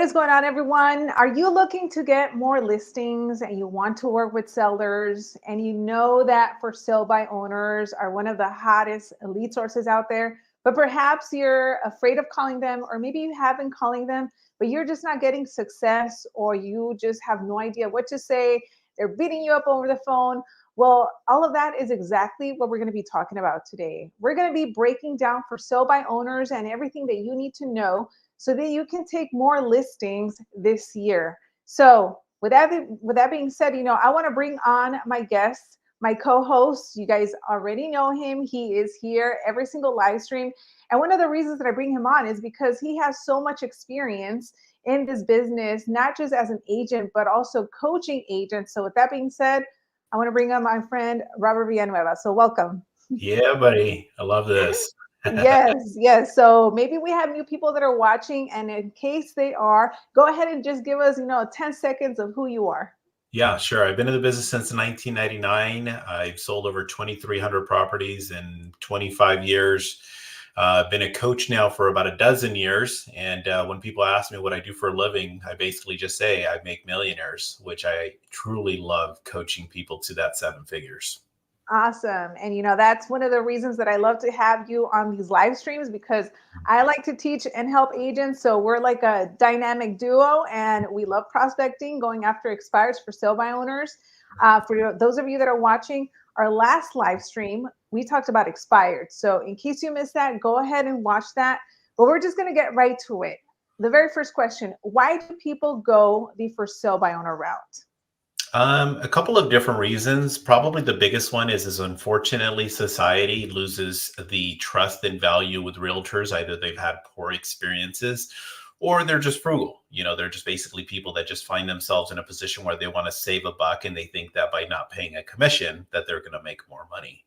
is going on, everyone? Are you looking to get more listings and you want to work with sellers and you know that for sale by owners are one of the hottest lead sources out there, but perhaps you're afraid of calling them, or maybe you have been calling them, but you're just not getting success, or you just have no idea what to say. They're beating you up over the phone. Well, all of that is exactly what we're going to be talking about today. We're going to be breaking down for sale by owners and everything that you need to know so that you can take more listings this year. So with that being said, I want to bring on my guest, my co-host. You guys already know him. He is here every single live stream. And one of the reasons that I bring him on is because he has so much experience in this business, not just as an agent, but also coaching agents. So with that being said, I want to bring on my friend, Robert Villanueva. So welcome. Yeah, buddy. I love this. Yes. So maybe we have new people that are watching, and in case they are, go ahead and just give us, 10 seconds of who you are. Yeah, sure. I've been in the business since 1999. I've sold over 2,300 properties in 25 years. I've been a coach now for about a dozen years. And when people ask me what I do for a living, I basically just say I make millionaires, which I truly love, coaching people to that seven figures. Awesome. And that's one of the reasons that I love to have you on these live streams, because I like to teach and help agents. So we're like a dynamic duo, and we love prospecting, going after expireds for sale by owners. For those of you that are watching our last live stream, we talked about expired. So in case you missed that, go ahead and watch that. But we're just going to get right to it. The very first question: why do people go the for sale by owner route? A couple of different reasons. Probably the biggest one is unfortunately society loses the trust and value with realtors. Either they've had poor experiences or they're just frugal. They're just basically people that just find themselves in a position where they want to save a buck, and they think that by not paying a commission that they're going to make more money.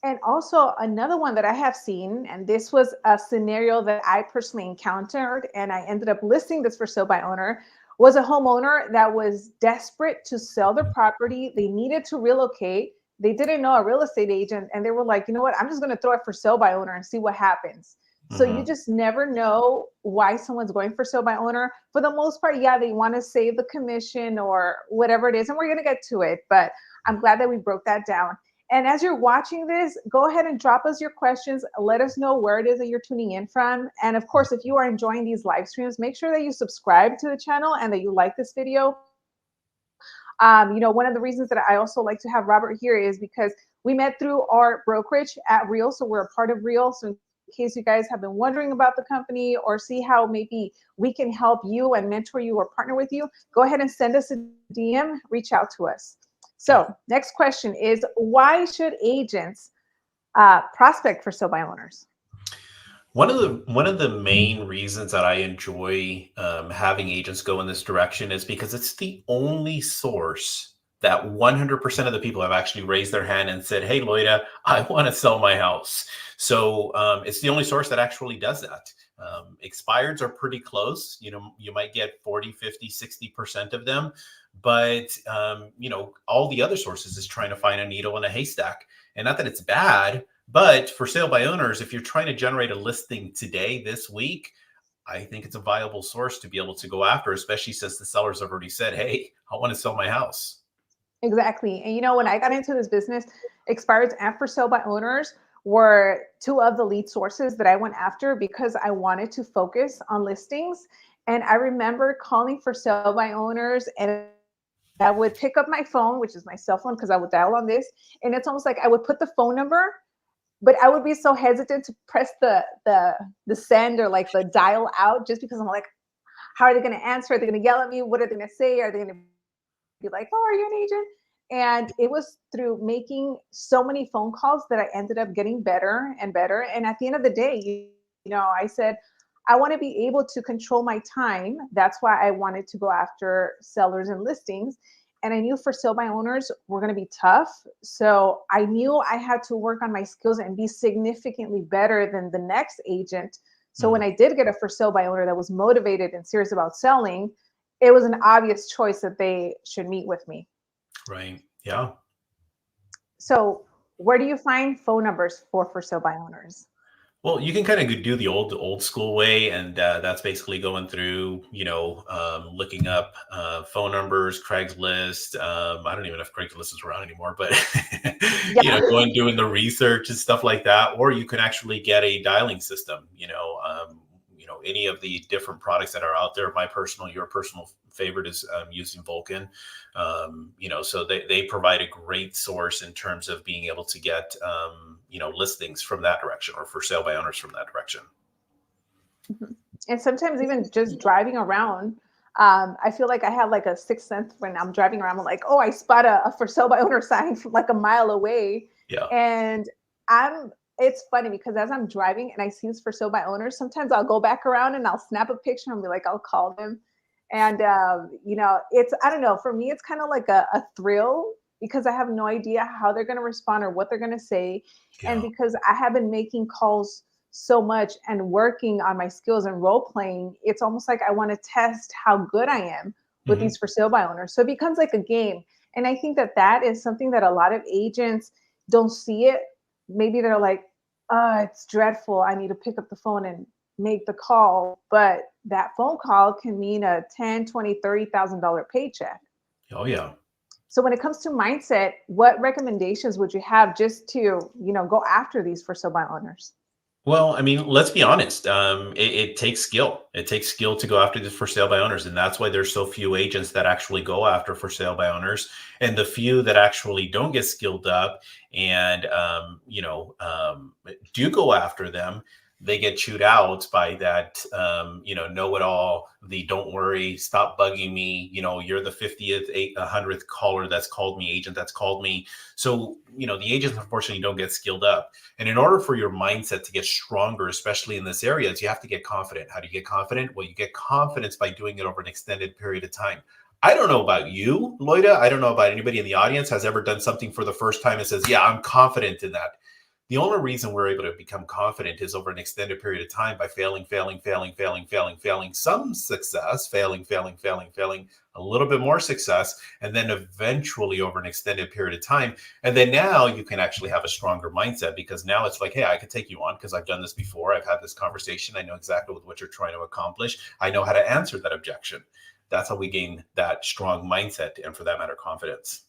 And also another one that I have seen, and this was a scenario that I personally encountered, and I ended up listing this for sale by owner, was a homeowner that was desperate to sell their property. They needed to relocate. They didn't know a real estate agent, and they were like, you know what, I'm just going to throw it for sale by owner and see what happens. So you Mhm. just never know why someone's going for sale by owner. For the most part, yeah, they want to save the commission or whatever it is, and we're going to get to it. But I'm glad that we broke that down. And as you're watching this, go ahead and drop us your questions. Let us know where it is that you're tuning in from. And of course, if you are enjoying these live streams, make sure that you subscribe to the channel and that you like this video. One of the reasons that I also like to have Robert here is because we met through our brokerage at Real. So we're a part of Real. So in case you guys have been wondering about the company or see how maybe we can help you and mentor you or partner with you, go ahead and send us a DM, reach out to us. So next question is, why should agents prospect for sale by owners? One of the main reasons that I enjoy having agents go in this direction is because it's the only source that 100% of the people have actually raised their hand and said, "Hey, Loida, I want to sell my house." So it's the only source that actually does that. Expireds are pretty close. You might get 40, 50, 60% of them. But, all the other sources is trying to find a needle in a haystack. And not that it's bad, but for sale by owners, if you're trying to generate a listing today, this week, I think it's a viable source to be able to go after, especially since the sellers have already said, "Hey, I want to sell my house." Exactly. And when I got into this business, expireds and for sale by owners were two of the lead sources that I went after because I wanted to focus on listings. And I remember calling for sale by owners, and I would pick up my phone, which is my cell phone, because I would dial on this. And it's almost like I would put the phone number, but I would be so hesitant to press the send or like the dial out, just because I'm like, how are they going to answer? Are they going to yell at me? What are they going to say? Are they going to be like, oh, are you an agent? And it was through making so many phone calls that I ended up getting better and better. And at the end of the day, I said, I want to be able to control my time. That's why I wanted to go after sellers and listings. And I knew for sale by owners were going to be tough. So I knew I had to work on my skills and be significantly better than the next agent. So when Mhm. I did get a for sale by owner that was motivated and serious about selling, it was an obvious choice that they should meet with me. Right. Yeah. So where do you find phone numbers for sale by owners? Well, you can kind of do the old school way, and that's basically going through, looking up phone numbers, Craigslist. I don't even know if Craigslist is around anymore, but Yeah. going doing the research and stuff like that. Or you can actually get a dialing system. Any of the different products that are out there. Your personal favorite is using Vulcan. So they provide a great source in terms of being able to get listings from that direction, or for sale by owners from that direction. Mhm. And sometimes even just driving around, I feel like I have like a sixth sense when I'm driving around. I'm like, oh, I spot a for sale by owner sign from like a mile away. Yeah. And it's funny because as I'm driving and I see this for sale by owners, sometimes I'll go back around and I'll snap a picture and be like, I'll call them. And, I don't know, for me, it's kind of like a thrill because I have no idea how they're going to respond or what they're going to say. And Yeah. because I have been making calls so much and working on my skills and role playing, it's almost like I want to test how good I am with Hmm. these for sale by owners. So it becomes like a game. And I think that that is something that a lot of agents don't see it. Maybe they're like, it's dreadful. I need to pick up the phone and make the call. But that phone call can mean a 10, 20, $30,000 paycheck. Oh yeah. So when it comes to mindset, what recommendations would you have just to, go after these for sale by owners? Well, I mean, let's be honest. It takes skill. It takes skill to go after this for sale by owners, and that's why there's so few agents that actually go after for sale by owners, and the few that actually don't get skilled up and do go after them, they get chewed out by that know it all. The don't worry, stop bugging me. You're the 50th, 100th caller that's called me, agent that's called me. So the agents unfortunately don't get skilled up. And in order for your mindset to get stronger, especially in this area, is you have to get confident. How do you get confident? Well, you get confidence by doing it over an extended period of time. I don't know about you, Loida. I don't know about anybody in the audience has ever done something for the first time and says, yeah, I'm confident in that. The only reason we're able to become confident is over an extended period of time by failing, some success, failing, a little bit more success, and then eventually over an extended period of time. And then now you can actually have a stronger mindset, because now it's like, hey, I could take you on because I've done this before. I've had this conversation. I know exactly what you're trying to accomplish. I know how to answer that objection. That's how we gain that strong mindset, and for that matter, confidence.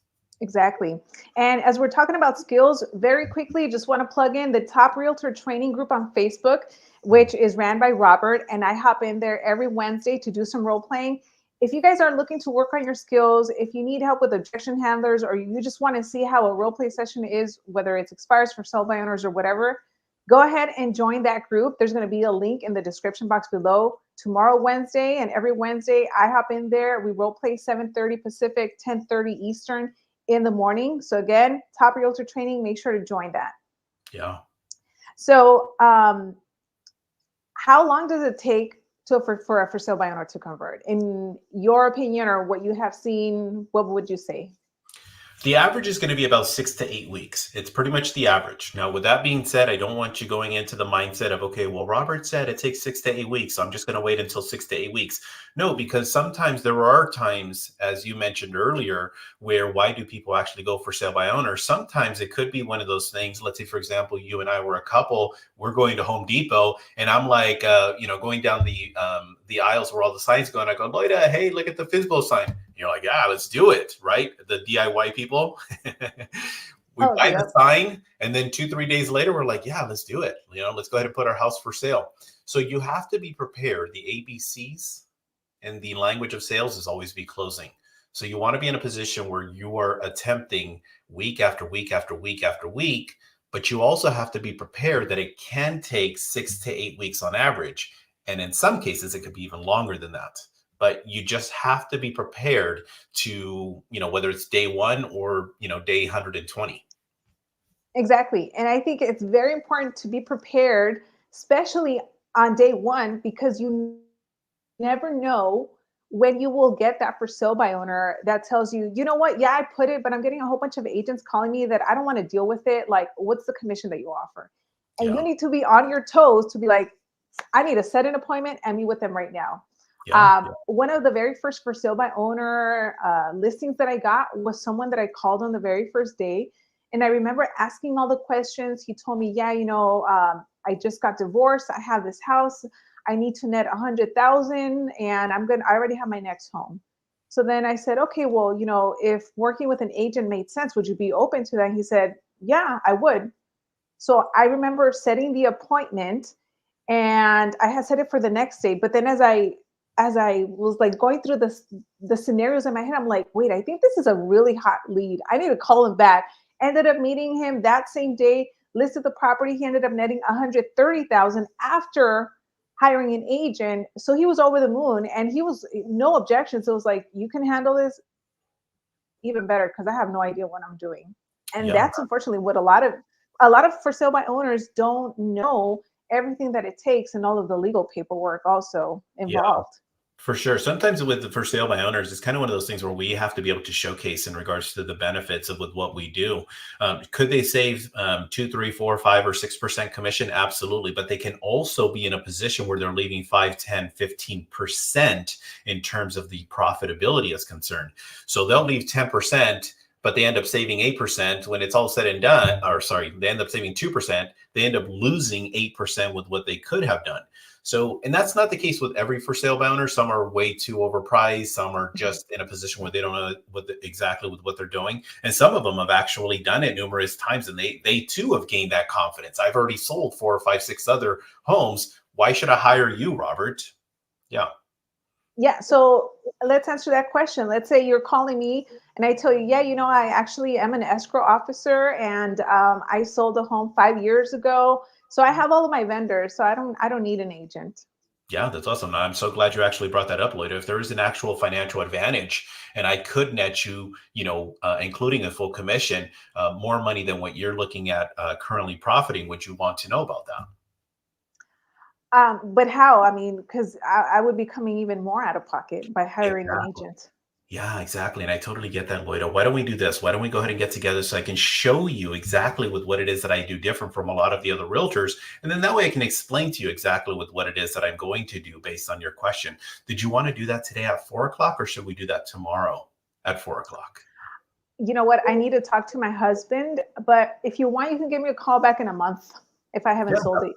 Exactly. And as we're talking about skills, very quickly, just want to plug in the Top Realtor Training Group on Facebook, which is ran by Robert. And I hop in there every Wednesday to do some role playing. If you guys are looking to work on your skills, if you need help with objection handlers, or you just want to see how a role play session is, whether it's expires for sell by owners or whatever, go ahead and join that group. There's going to be a link in the description box below. Tomorrow, Wednesday, and every Wednesday, I hop in there. We role play 7:30 Pacific, 10:30 Eastern in the morning. So again, Top Realtor Training, make sure to join that. Yeah. So how long does it take for a for sale by owner to convert? In your opinion, or what you have seen, what would you say? The average is going to be about 6 to 8 weeks. It's pretty much the average. Now, with that being said, I don't want you going into the mindset of, okay, well, Robert said it takes 6 to 8 weeks, so I'm just going to wait until 6 to 8 weeks. No, because sometimes there are times, as you mentioned earlier, where why do people actually go for sale by owner? Sometimes it could be one of those things. Let's say, for example, you and I were a couple. We're going to Home Depot, and I'm like, going down the aisles where all the signs go, and I go, Loida, hey, look at the FSBO sign. You're like, yeah, let's do it, right? The DIY people. We Oh, buy the yep. sign, and then 2, 3 days later, we're like, yeah, let's do it. Let's go ahead and put our house for sale. So you have to be prepared. The ABCs and the language of sales is always be closing. So you want to be in a position where you are attempting week after week after week after week, but you also have to be prepared that it can take 6 to 8 weeks on average. And in some cases, it could be even longer than that. But you just have to be prepared to, whether it's day one or, day 120. Exactly. And I think it's very important to be prepared, especially on day one, because you never know when you will get that for sale by owner that tells you, you know what, yeah, I put it, but I'm getting a whole bunch of agents calling me that I don't want to deal with it. Like, what's the commission that you offer? And you Yeah. need to be on your toes to be like, I need to set an appointment and meet with them right now. Yeah. One of the very first for sale by owner listings that I got was someone that I called on the very first day. And I remember asking all the questions. He told me, yeah, I just got divorced. I have this house. I need to net 100,000 and I already have my next home. So then I said, okay, well, if working with an agent made sense, would you be open to that? And he said, yeah, I would. So I remember setting the appointment and I had set it for the next day. But then as I was like going through the scenarios in my head, I'm like, wait, I think this is a really hot lead. I need to call him back. Ended up meeting him that same day, listed the property. He ended up netting 130,000 after hiring an agent. So he was over the moon and he was no objections. So it was like, you can handle this even better because I have no idea what I'm doing. And Yeah. that's unfortunately what a lot of for sale by owners don't know everything that it takes and all of the legal paperwork also Yeah. involved. For sure. Sometimes with the for sale by owners, it's kind of one of those things where we have to be able to showcase in regards to the benefits of with what we do. Could they save 2, 3, 4, 5, or 6% commission? Absolutely. But they can also be in a position where they're leaving 5, 10, 15% in terms of the profitability is concerned. So they'll leave 10%, but they end up saving 8% when it's all said and done. Or sorry, they end up saving 2%. They end up losing 8% with what they could have done. So, and that's not the case with every for sale by owner. Some are way too overpriced. Some are Mhm. just in a position where they don't know exactly with what they're doing. And some of them have actually done it numerous times, and they too have gained that confidence. I've already sold 4 or 5, 6 other homes. Why should I hire you, Robert? Yeah. Yeah, so let's answer that question. Let's say you're calling me and I tell you, yeah, I actually am an escrow officer and I sold a home 5 years ago. So I have all of my vendors. So I don't need an agent. Yeah, that's awesome. I'm so glad you actually brought that up, Loida. If there is an actual financial advantage and I could net you, including a full commission, more money than what you're looking at currently profiting, would you want to know about that? But how? I mean, because I would be coming even more out of pocket by hiring an Exactly. agent. Yeah, exactly. And I totally get that, Loida. Why don't we do this? Why don't we go ahead and get together so I can show you exactly with what it is that I do different from a lot of the other realtors. And then that way I can explain to you exactly with what it is that I'm going to do based on your question. Did you want to do that today at 4 o'clock or should we do that tomorrow at 4 o'clock? You know what? I need to talk to my husband, but if you want, you can give me a call back in a month if I haven't Yeah, sold it.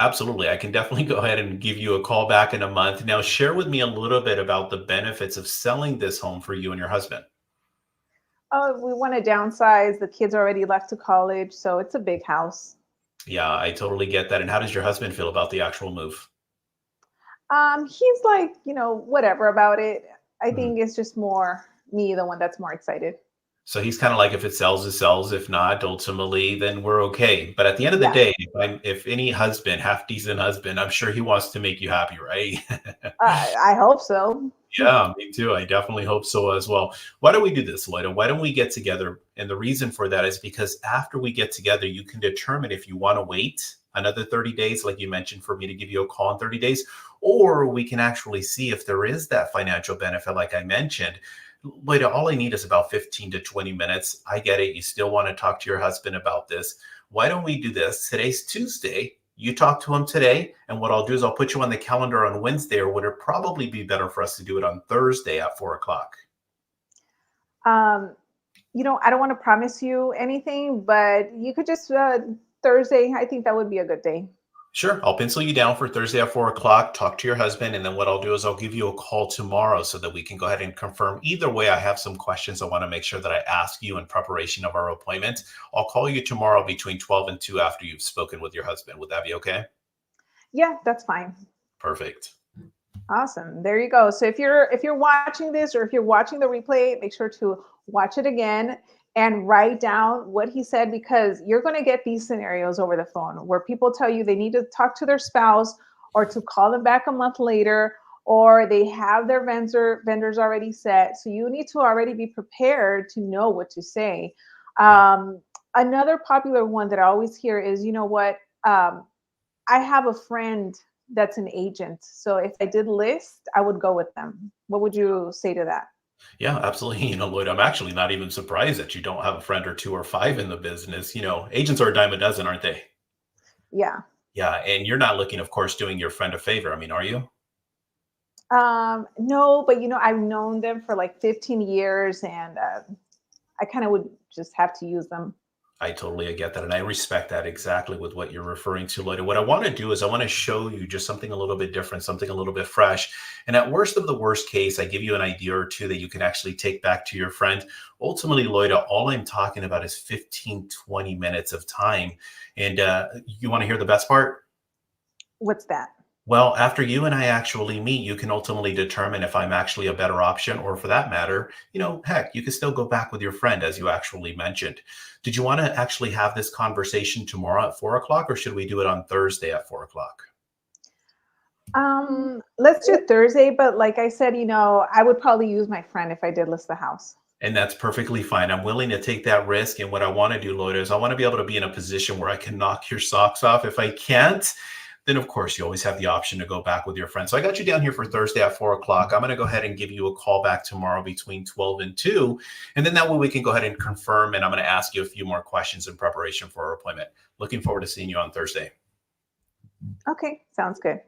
absolutely. I can definitely go ahead and give you a call back in a month. Now, share with me a little bit about the benefits of selling this home for you and your husband. Oh, we want to downsize. The kids already left to college, so it's a big house. Yeah, I totally get that. And how does your husband feel about the actual move? He's like, whatever about it. I Mhm. think it's just more me, the one that's more excited. So he's kind of like, if it sells, it sells. If not, ultimately, then we're okay. But at the end of the Yeah, day, if any husband, half decent husband, I'm sure he wants to make you happy, right? I hope so. Yeah, me too. I definitely hope so as well. Why don't we do this, Loida? Why don't we get together? And the reason for that is because after we get together, you can determine if you want to wait another 30 days, like you mentioned, for me to give you a call in 30 days, or we can actually see if there is that financial benefit, like I mentioned. Loida, all I need is about 15 to 20 minutes. I get it. You still want to talk to your husband about this. Why don't we do this? Today's Tuesday. You talk to him today, and what I'll do is I'll put you on the calendar on Wednesday, or would it probably be better for us to do it on Thursday at 4 o'clock? Um, I don't want to promise you anything, but you could just Thursday. I think that would be a good day. Sure. I'll pencil you down for Thursday at 4 o'clock. Talk to your husband, and then what I'll do is I'll give you a call tomorrow so that we can go ahead and confirm. Either way, I have some questions I want to make sure that I ask you in preparation of our appointment. I'll call you tomorrow between 12 and 2 after you've spoken with your husband. Would that be okay? Yeah, that's fine. Perfect. Awesome. There you go. So if you're watching this or if you're watching the replay, make sure to watch it again and write down what he said because you're going to get these scenarios over the phone where people tell you they need to talk to their spouse or to call them back a month later or they have their vendors already set. So you need to already be prepared to know what to say. Yeah. Another popular one that I always hear is, you know what? Um, I have a friend that's an agent. So if I did list, I would go with them. What would you say to that? Yeah, absolutely. Lloyd, I'm actually not even surprised that you don't have a friend or two or five in the business. Agents are a dime a dozen, aren't they? Yeah. Yeah. And you're not looking, of course, doing your friend a favor. I mean, are you? No, but I've known them for like 15 years and I kind of would just have to use them. I totally get that. And I respect that exactly with what you're referring to, Loida. What I want to do is I want to show you just something a little bit different, something a little bit fresh. And at worst of the worst case, I give you an idea or two that you can actually take back to your friend. Ultimately, Loida, all I'm talking about is 15, 20 minutes of time. And you want to hear the best part? What's that? Well, after you and I actually meet, you can ultimately determine if I'm actually a better option, or for that matter, heck, you can still go back with your friend, as you actually mentioned. Did you want to actually have this conversation tomorrow at 4 o'clock, or should we do it on Thursday at 4 o'clock? Let's do Thursday, but like I said, I would probably use my friend if I did list the house. And that's perfectly fine. I'm willing to take that risk. And what I want to do, Loida, is I want to be able to be in a position where I can knock your socks off. If I can't, then of course you always have the option to go back with your friend. So I got you down here for Thursday at 4 o'clock. I'm going to go ahead and give you a call back tomorrow between 12 and 2. And then that way we can go ahead and confirm. And I'm going to ask you a few more questions in preparation for our appointment. Looking forward to seeing you on Thursday. Okay, sounds good.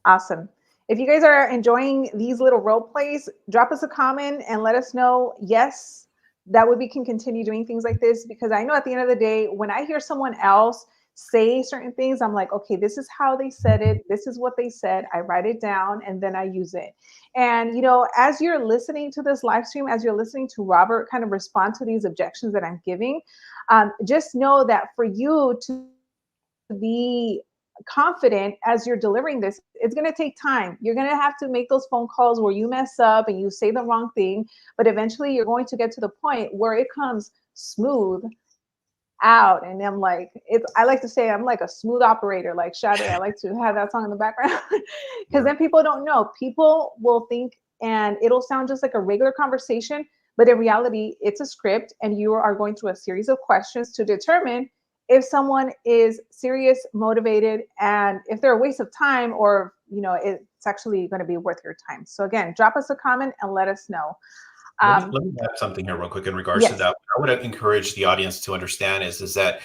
Awesome. If you guys are enjoying these little role plays, drop us a comment and let us know. Yes, that way we can continue doing things like this, because I know at the end of the day, when I hear someone else say certain things, I'm like, okay, this is how they said it. This is what they said. I write it down and then I use it. And, as you're listening to this live stream, as you're listening to Robert kind of respond to these objections that I'm giving, just know that for you to be confident as you're delivering this, it's going to take time. You're going to have to make those phone calls where you mess up and you say the wrong thing, but eventually you're going to get to the point where it comes smooth out. And I'm like, I like to say I'm like a smooth operator, like Sade. I like to have that song in the background because then people don't know. People will think, and it'll sound just like a regular conversation, but in reality, it's a script, and you are going through a series of questions to determine if someone is serious, motivated, and if they're a waste of time, or it's actually going to be worth your time. So again, drop us a comment and let us know. Let me add something here real quick in regards to that. I would encourage the audience to understand is that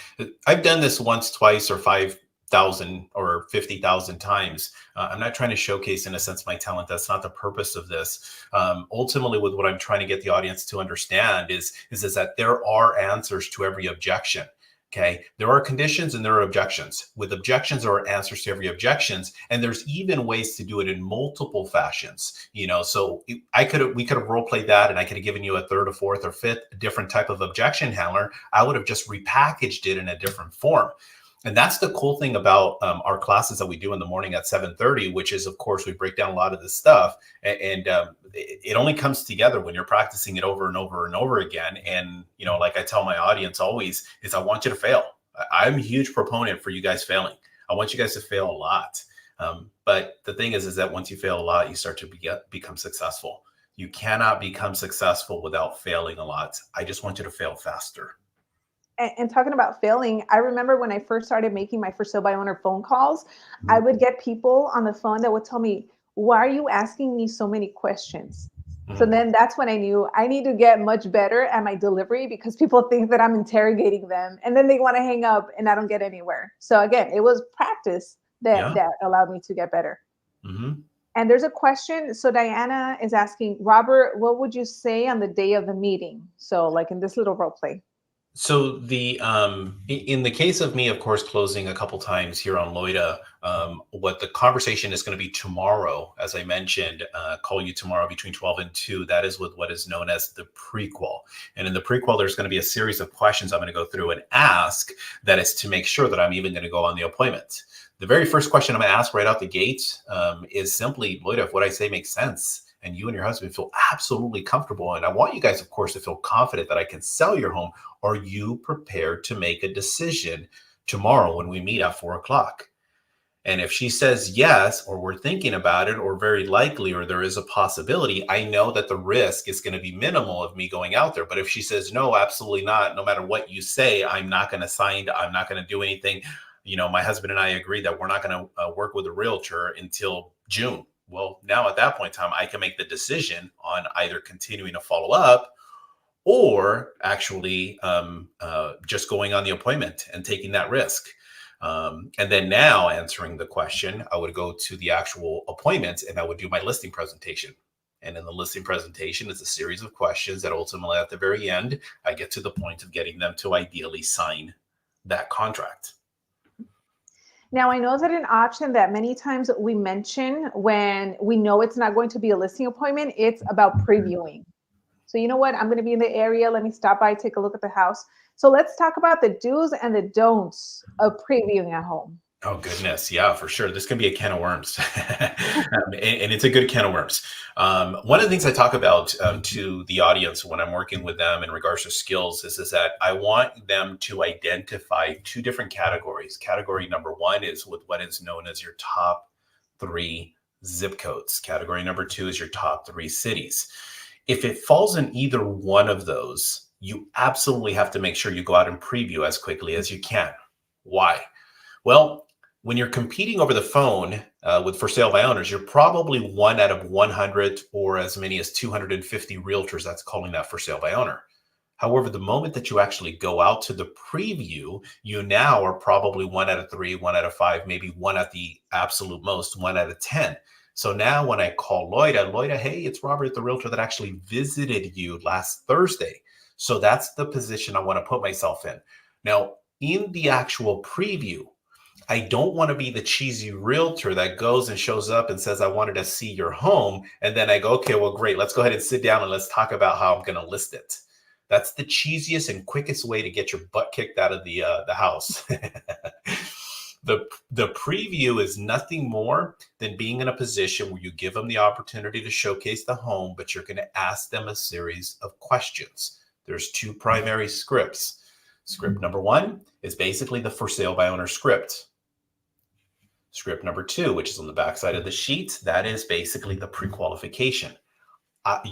I've done this once, twice, or 5,000 or 50,000 times. I'm not trying to showcase, in a sense, my talent. That's not the purpose of this. Ultimately, with what I'm trying to get the audience to understand is that there are answers to every objection. Okay, there are conditions and there are objections. With objections, there are answers to every objections, and there's even ways to do it in multiple fashions. So we could have role played that, and I could have given you a third, or fourth, or fifth different type of objection handler. I would have just repackaged it in a different form. And that's the cool thing about our classes that we do in the morning at 7:30, which is, of course, we break down a lot of this stuff, and it only comes together when you're practicing it over and over and over again. And, like I tell my audience always, is I want you to fail. I'm a huge proponent for you guys failing. I want you guys to fail a lot. But the thing is that once you fail a lot, you start to become successful. You cannot become successful without failing a lot. I just want you to fail faster. And talking about failing, I remember when I first started making my first sale by owner phone calls, I would get people on the phone that would tell me, why are you asking me so many questions? So then that's when I knew I need to get much better at my delivery, because people think that I'm interrogating them and then they want to hang up and I don't get anywhere. So again, it was practice that allowed me to get better. And there's a question. So Diana is asking, Robert, what would you say on the day of the meeting? So like in this little role play. So in the case of me, of course, closing a couple times here on Loida, what the conversation is going to be tomorrow, as I mentioned, call you tomorrow between 12 and 2. That is with what is known as the prequel. And in the prequel, there's going to be a series of questions I'm going to go through and ask. That is to make sure that I'm even going to go on the appointment. The very first question I'm going to ask right out the gate is simply, Loida, if what I say makes sense, and you and your husband feel absolutely comfortable, and I want you guys, of course, to feel confident that I can sell your home, are you prepared to make a decision tomorrow when we meet at 4 o'clock? And if she says yes, or we're thinking about it, or very likely, or there is a possibility, I know that the risk is going to be minimal of me going out there. But if she says no, absolutely not, no matter what you say, I'm not going to sign, I'm not going to do anything. My husband and I agree that we're not going to work with a realtor until June. Well, now at that point in time, I can make the decision on either continuing to follow up, or actually just going on the appointment and taking that risk. And then now answering the question, I would go to the actual appointment and I would do my listing presentation. And in the listing presentation, it's a series of questions that ultimately at the very end, I get to the point of getting them to ideally sign that contract. Now, I know that an option that many times we mention when we know it's not going to be a listing appointment, it's about previewing. So you know what? I'm going to be in the area. Let me stop by, take a look at the house. So let's talk about the do's and the don'ts of previewing a home. Oh, goodness. Yeah, for sure. This can be a can of worms. And it's a good can of worms. One of the things I talk about to the audience when I'm working with them in regards to skills is that I want them to identify two different categories. Category number one is with what is known as your top 3 zip codes. Category number 2 is your top 3 cities. If it falls in either one of those, you absolutely have to make sure you go out and preview as quickly as you can. Why? Well, when you're competing over the phone with for sale by owners, you're probably 1 out of 100 or as many as 250 realtors that's calling that for sale by owner. However, the moment that you actually go out to the preview, you now are probably 1 out of 3, 1 out of 5, maybe 1 at the absolute most, 1 out of 10. So now when I call Loida, hey, it's Robert, the realtor that actually visited you last Thursday. So that's the position I want to put myself in. Now, in the actual preview, I don't want to be the cheesy realtor that goes and shows up and says, I wanted to see your home. And then I go, okay, well, great. Let's go ahead and sit down and let's talk about how I'm going to list it. That's the cheesiest and quickest way to get your butt kicked out of the house. The preview is nothing more than being in a position where you give them the opportunity to showcase the home, but you're going to ask them a series of questions. There's 2 primary scripts. Script number 1 is basically the for sale by owner script. Script number 2, which is on the back side of the sheet, that is basically the pre-qualification.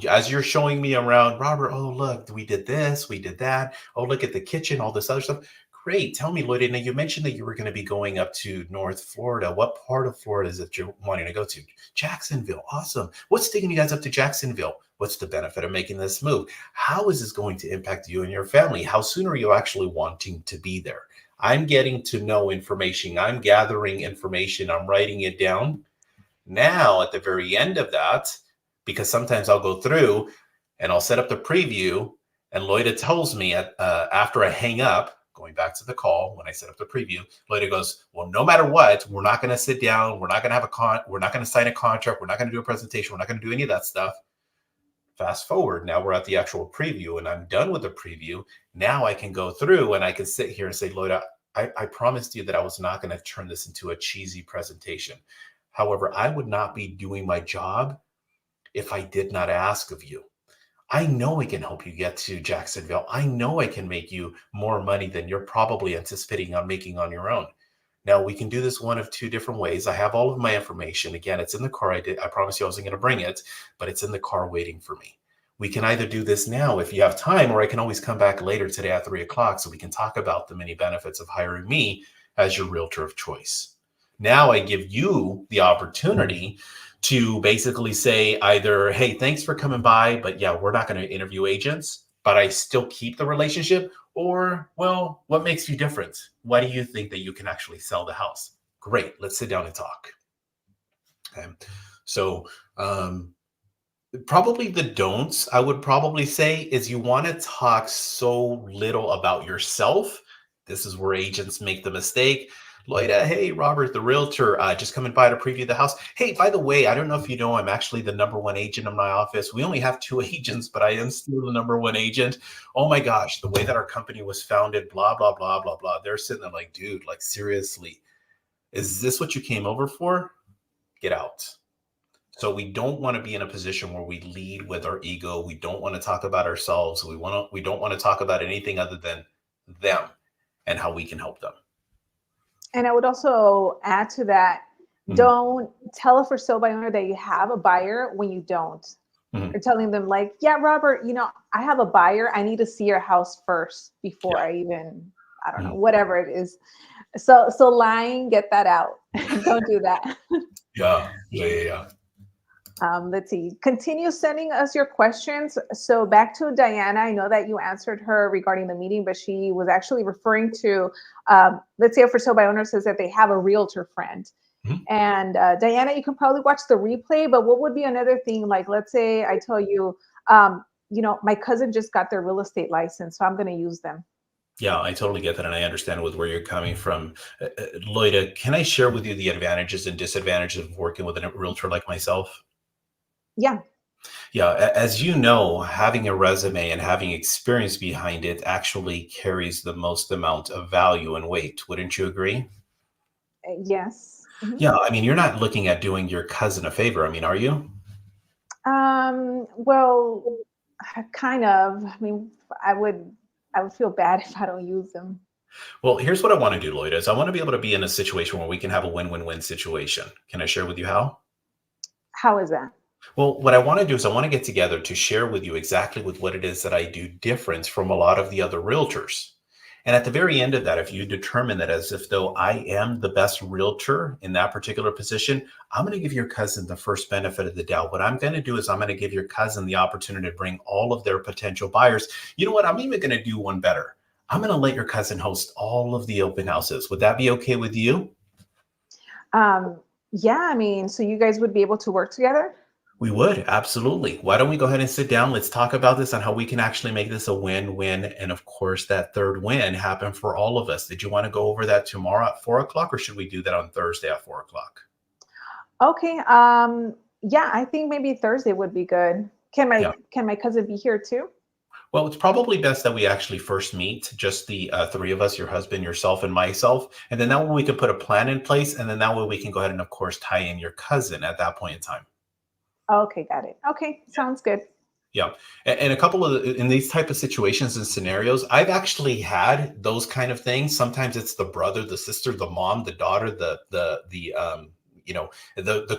As you're showing me around, Robert, oh, look, we did this, we did that. Oh, look at the kitchen, all this other stuff. Great. Tell me, Loida, now you mentioned that you were going to be going up to North Florida. What part of Florida is it you're wanting to go to? Jacksonville. Awesome. What's taking you guys up to Jacksonville? What's the benefit of making this move? How is this going to impact you and your family? How soon are you actually wanting to be there? I'm getting to know information. I'm gathering information. I'm writing it down. Now, at the very end of that, because sometimes I'll go through and I'll set up the preview, and Loida tells me after I hang up, going back to the call when I set up the preview, Loida goes, well, no matter what, we're not going to sit down. We're not going to have we're not going to sign a contract. We're not going to do a presentation. We're not going to do any of that stuff. Fast forward, now we're at the actual preview and I'm done with the preview. Now I can go through and I can sit here and say, Loida, I promised you that I was not going to turn this into a cheesy presentation. However, I would not be doing my job if I did not ask of you. I know I can help you get to Jacksonville. I know I can make you more money than you're probably anticipating on making on your own. Now, we can do this one of 2 different ways. I have all of my information. Again, it's in the car. I promised you I wasn't going to bring it, but it's in the car waiting for me. We can either do this now if you have time, or I can always come back later today at 3 o'clock so we can talk about the many benefits of hiring me as your realtor of choice. Now I give you the opportunity to basically say either, hey, thanks for coming by, but yeah, we're not going to interview agents, but I still keep the relationship. Or, well, what makes you different? Why do you think that you can actually sell the house? Great. Let's sit down and talk. Okay. So probably the don'ts, I would probably say, is you want to talk so little about yourself. This is where agents make the mistake. Loida, hey, Robert, the realtor, just coming by to preview the house. Hey, by the way, I don't know if you know, I'm actually the #1 agent in my office. We only have 2 agents, but I am still the #1 agent. Oh my gosh, the way that our company was founded, blah, blah, blah, blah, blah. They're sitting there like, dude, like seriously, is this what you came over for? Get out. So we don't want to be in a position where we lead with our ego. We don't want to talk about ourselves. We don't want to talk about anything other than them and how we can help them. And I would also add to that, don't tell a for sale by owner that you have a buyer when you don't. You're telling them like, yeah, Robert, you know, I have a buyer. I need to see your house first before I even, I don't know, whatever it is. So lying, get that out. Don't do that. Yeah. Let's see. Continue sending us your questions. So back to Diana. I know that you answered her regarding the meeting, but she was actually referring to, let's say a for sale by owner says that they have a realtor friend. Mhm. And Diana, you can probably watch the replay, but what would be another thing? Like, let's say I tell you, my cousin just got their real estate license, so I'm going to use them. Yeah, I totally get that, and I understand with where you're coming from. Loida, can I share with you the advantages and disadvantages of working with a realtor like myself? Yeah. Yeah, as you know, having a resume and having experience behind it actually carries the most amount of value and weight. Wouldn't you agree? Yes. Mhm. Yeah, I mean, you're not looking at doing your cousin a favor. I mean, are you? Well, kind of. I mean, I would I would feel bad if I don't use them. Well, here's what I want to do, Lloyd, is I want to be able to be in a situation where we can have a win-win-win situation. Can I share with you how? How is that? Well, what I want to do is I want to get together to share with you exactly with what it is that I do different from a lot of the other realtors. And at the very end of that, if you determine that as if though I am the best realtor in that particular position, I'm going to give your cousin the first benefit of the doubt. What I'm going to do is I'm going to give your cousin the opportunity to bring all of their potential buyers. You know what? I'm even going to do one better. I'm going to let your cousin host all of the open houses. Would that be okay with you? Yeah, I mean, so you guys would be able to work together? We would, absolutely. Why don't we go ahead and sit down? Let's talk about this and how we can actually make this a win-win. And of course, that third win happen for all of us. Did you want to go over that tomorrow at 4 o'clock, or should we do that on Thursday at 4 o'clock? Okay. Yeah, I think maybe Thursday would be good. Yeah. Can my cousin be here too? Well, it's probably best that we actually first meet, just the three of us, your husband, yourself, and myself. And then that way we can put a plan in place. And then that way we can go ahead and, of course, tie in your cousin at that point in time. Okay, got it. Okay, sounds good. Yeah. And a couple of in these type of situations and scenarios, I've actually had those kind of things. Sometimes it's the brother, the sister, the mom, the daughter, the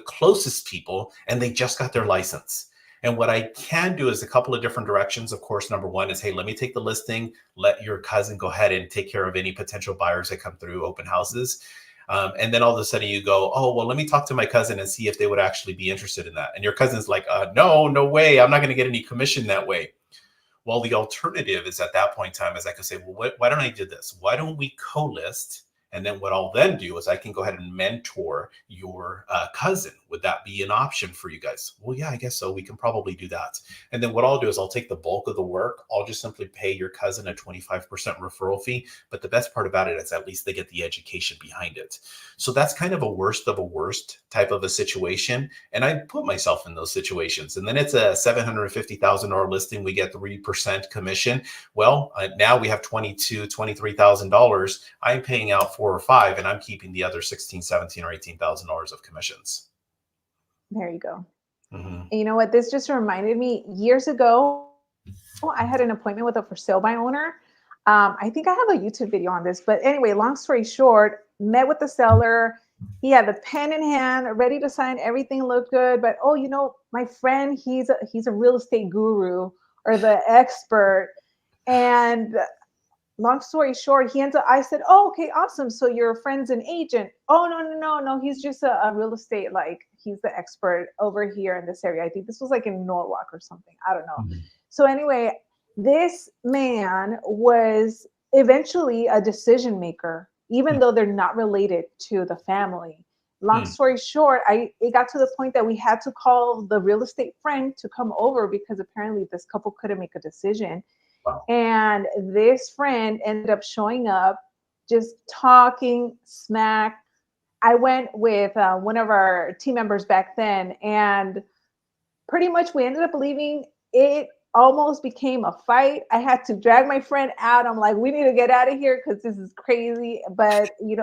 closest people, and they just got their license. And what I can do is a couple of different directions. Of course, number one is, hey, let me take the listing, let your cousin go ahead and take care of any potential buyers that come through open houses. And then all of a sudden you go, oh, well, let me talk to my cousin and see if they would actually be interested in that. And your cousin's like, no way. I'm not going to get any commission that way. Well, the alternative is at that point in time is I could say, well, why don't I do this? Why don't we co-list? And then what I'll then do is I can go ahead and mentor your cousin. Would that be an option for you guys? Well, yeah, I guess so. We can probably do that. And then what I'll do is I'll take the bulk of the work. I'll just simply pay your cousin a 25% referral fee. But the best part about it is at least they get the education behind it. So that's kind of a worst type of a situation. And I put myself in those situations. And then it's a $750,000 listing. We get 3% commission. Well, now we have $23,000. I'm paying out 4 or 5, and I'm keeping the other 16, 17, or $18,000 of commissions. There you go. Mm-hmm. And you know what? This just reminded me years ago, I had an appointment with a for sale by owner. I think I have a YouTube video on this, but anyway, long story short, met with the seller. He had the pen in hand, ready to sign. Everything looked good, but my friend, he's a real estate guru or the expert. And long story short, I said, oh, okay, awesome. So your friend's an agent. Oh, no. He's just a real estate, like he's the expert over here in this area. I think this was like in Norwalk or something. I don't know. Mm-hmm. So anyway, this man was eventually a decision maker, even though they're not related to the family. Long story short, it got to the point that we had to call the real estate friend to come over because apparently this couple couldn't make a decision. Wow. And this friend ended up showing up, just talking smack. I went with one of our team members back then, and pretty much we ended up leaving. It almost became a fight. I had to drag my friend out. I'm like, we need to get out of here because this is crazy. But you're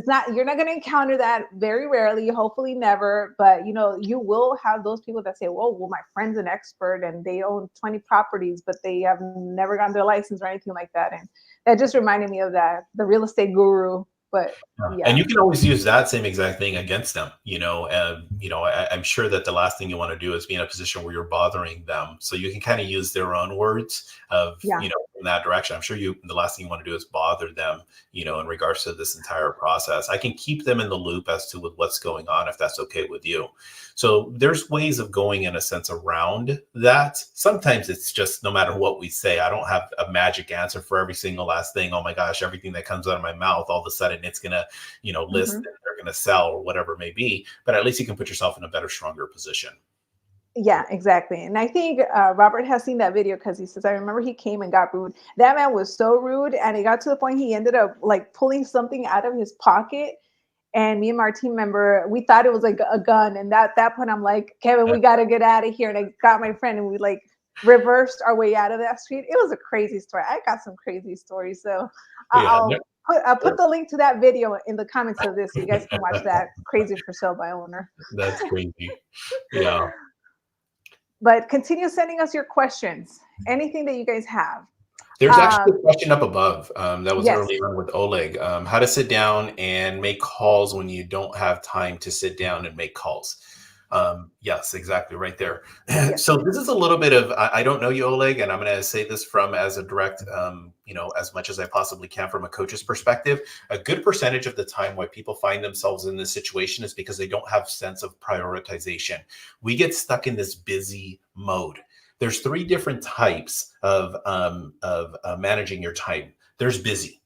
not going to encounter that very rarely, hopefully never. But you will have those people that say, well, my friend's an expert and they own 20 properties, but they have never gotten their license or anything like that. And that just reminded me of the real estate guru. But yeah. And you can always use that same exact thing against them. I'm sure that the last thing you want to do is be in a position where you're bothering them. So you can kind of use their own words of, in that direction. I'm sure the last thing you want to do is bother them, in regards to this entire process. I can keep them in the loop as to what's going on, if that's okay with you. So there's ways of going, in a sense, around that. Sometimes it's just no matter what we say, I don't have a magic answer for every single last thing. Oh my gosh, everything that comes out of my mouth, all of a sudden it's going to, list, and they're going going to sell or whatever it may be, but at least you can put yourself in a better, stronger position. Yeah, exactly. And I think Robert has seen that video because he says, I remember he came and got rude. That man was so rude. And it got to the point he ended up like pulling something out of his pocket. And me and my team member, we thought it was like a gun. And that point, I'm like, Kevin, we got to get out of here. And I got my friend and we like reversed our way out of that street. It was a crazy story. I got some crazy stories. So I'll put the link to that video in the comments of this so you guys can watch that. Crazy for sale by owner. That's crazy. Yeah. But continue sending us your questions, anything that you guys have. There's actually a question up above that was Yes. early on with Oleg. How to sit down and make calls when you don't have time to sit down and make calls. Yes, exactly, right there. Yes. So this is a little bit of, I don't know you, Oleg, and I'm going to say this from as a direct, as much as I possibly can from a coach's perspective. A good percentage of the time why people find themselves in this situation is because they don't have sense of prioritization. We get stuck in this busy mode. There's 3 different types of managing your time. There's busy.